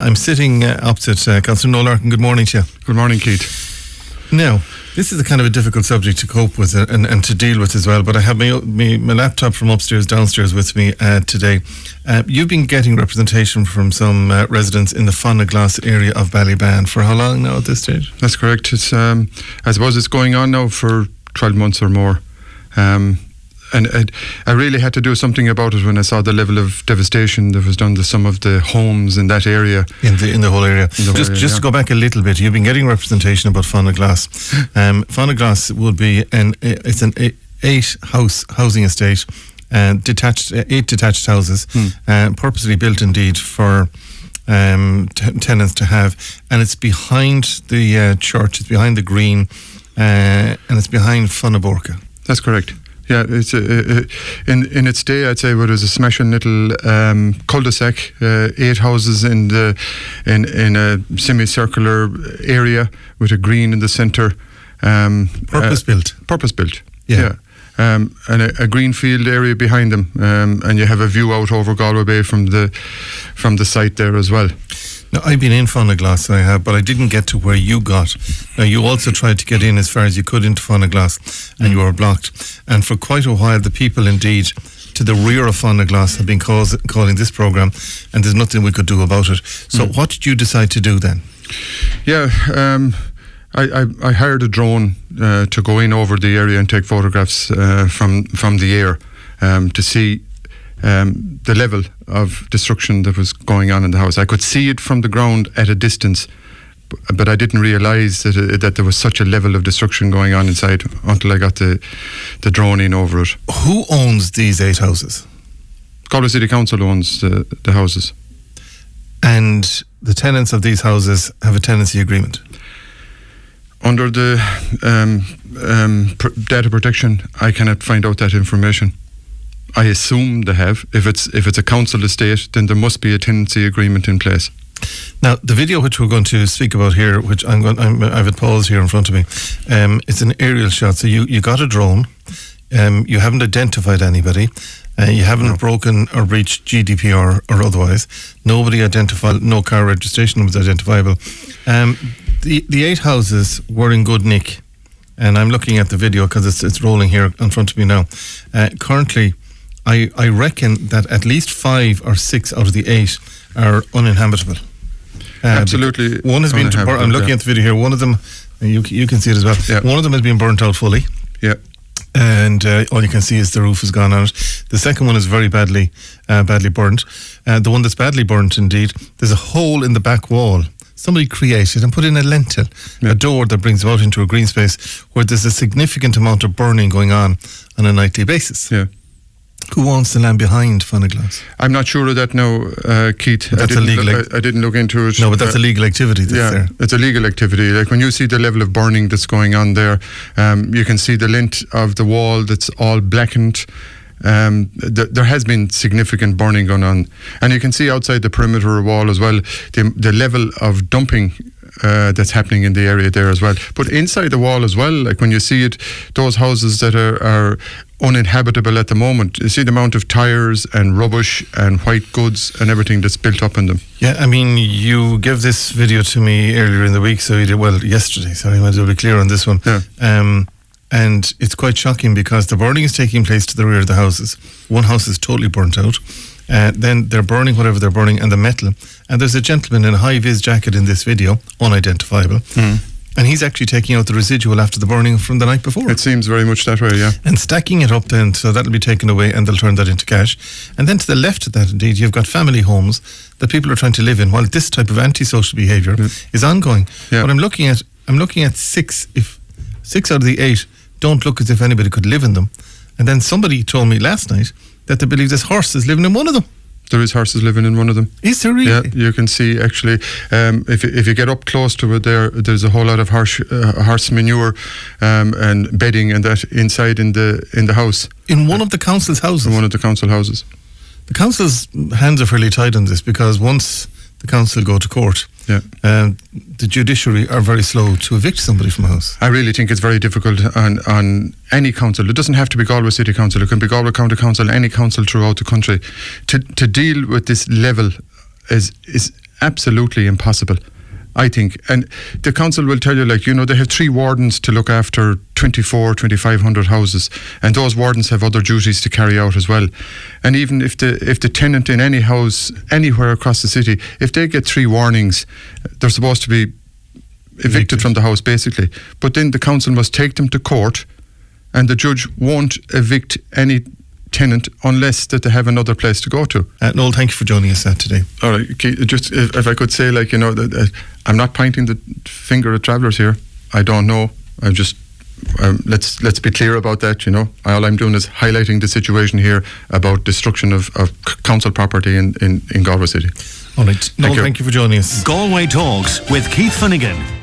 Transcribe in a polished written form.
I'm sitting opposite Councillor Noel Larkin. Good morning to you. Good morning, Keith. Now, this is a kind of a difficult subject to cope with and to deal with as well, but I have my laptop from upstairs, downstairs with me today. You've been getting representation from some residents in the Fana Glas area of Ballybane for how long now at this stage? That's correct. It's I suppose it's going on now for 12 months or more. And I really had to do something about it when I saw the level of devastation that was done to some of the homes in that area. In the whole area. Just to go back a little bit, you've been getting representation about Fana Glas. Fana Glas would be it's an 8-house housing estate, eight detached houses, purposely built indeed for tenants to have, and it's behind the church, it's behind the green, and it's behind Funnaborca. That's correct. Yeah, it's in its day, I'd say it was a smashing little cul-de-sac, 8 houses in a semicircular area with a green in the centre. Purpose built. Yeah. And a green field area behind them, and you have a view out over Galway Bay from the site there as well. Now, I've been in Fana Glas, I have, but I didn't get to where you got. Now, you also tried to get in as far as you could into Fana Glas, and you were blocked. And for quite a while, the people indeed to the rear of Fana Glas have been calling this programme, and there's nothing we could do about it. So what did you decide to do then? Yeah, I hired a drone to go in over the area and take photographs from the air to see the level of destruction that was going on in the house. I could see it from the ground at a distance, but I didn't realise that there was such a level of destruction going on inside until I got the drone in over it. Who owns these 8 houses? Galway City Council owns the houses. And the tenants of these houses have a tenancy agreement? Under the data protection, I cannot find out that information. I assume they have. If it's a council estate, then there must be a tenancy agreement in place. Now, the video which we're going to speak about here, which I have it paused here in front of me, it's an aerial shot. So you got a drone. You haven't identified anybody. You haven't broken or breached GDPR or otherwise. Nobody identified. No car registration was identifiable. The 8 houses were in good nick, and I'm looking at the video because it's rolling here in front of me now. Currently, I reckon that at least 5 or 6 out of the 8 are uninhabitable. Absolutely. One has been. I'm looking at the video here. One of them, you can see it as well. Yeah. One of them has been burnt out fully. Yeah. And all you can see is the roof has gone on it. The second one is very badly burnt. The one that's badly burnt, indeed, there's a hole in the back wall. Somebody created and put in a lentil, a door that brings them out into a green space where there's a significant amount of burning going on a nightly basis. Yeah. Who owns the land behind Fana Glas? I'm not sure of that now, Keith. That's illegal. I didn't look into it. No, but that's a legal activity that's there. It's a legal activity. Like when you see the level of burning that's going on there, you can see the length of the wall that's all blackened. There has been significant burning going on, and you can see outside the perimeter wall as well the level of dumping that's happening in the area there as well. But inside the wall as well, like when you see it, those houses that are uninhabitable at the moment, you see the amount of tyres and rubbish and white goods and everything that's built up in them. Yeah, I mean, you gave this video to me earlier in the week, so you did well yesterday, so I might as well be clear on this one. Yeah. And it's quite shocking because the burning is taking place to the rear of the houses. One house is totally burnt out. Then they're burning whatever they're burning and the metal. And there's a gentleman in a high-vis jacket in this video, unidentifiable. And he's actually taking out the residual after the burning from the night before. It seems very much that way, yeah. And stacking it up then, so that'll be taken away and they'll turn that into cash. And then to the left of that, indeed, you've got family homes that people are trying to live in while this type of antisocial behaviour is ongoing. Yeah. But I'm looking at 6, if 6 out of the 8 don't look as if anybody could live in them. And then somebody told me last night that they believe there's horses living in one of them. There is horses living in one of them. Is there really? Yeah, you can see actually, if you get up close to it there's a whole lot of horse manure and bedding and that inside in the house. In one of the council's houses? In one of the council houses. The council's hands are fairly tied on this because once the council go to court, the judiciary are very slow to evict somebody from a house. I really think it's very difficult on any council. It doesn't have to be Galway City Council. It can be Galway County Council, any council throughout the country. To deal with this level is absolutely impossible, I think. And the council will tell you, like, you know, they have 3 wardens to look after 2,500 houses, and those wardens have other duties to carry out as well. And even if the tenant in any house anywhere across the city, if they get 3 warnings, they're supposed to be evicted from the house, basically. But then the council must take them to court, and the judge won't evict any tenant unless that they have another place to go to. Noel, thank you for joining us today. All right, okay, just if I could say, like, you know, that I'm not pointing the finger at travellers here. I don't know. I just let's be clear about that. You know, all I'm doing is highlighting the situation here about destruction of council property in Galway City. All right, Noel, thank you for joining us. Galway Talks with Keith Finnegan.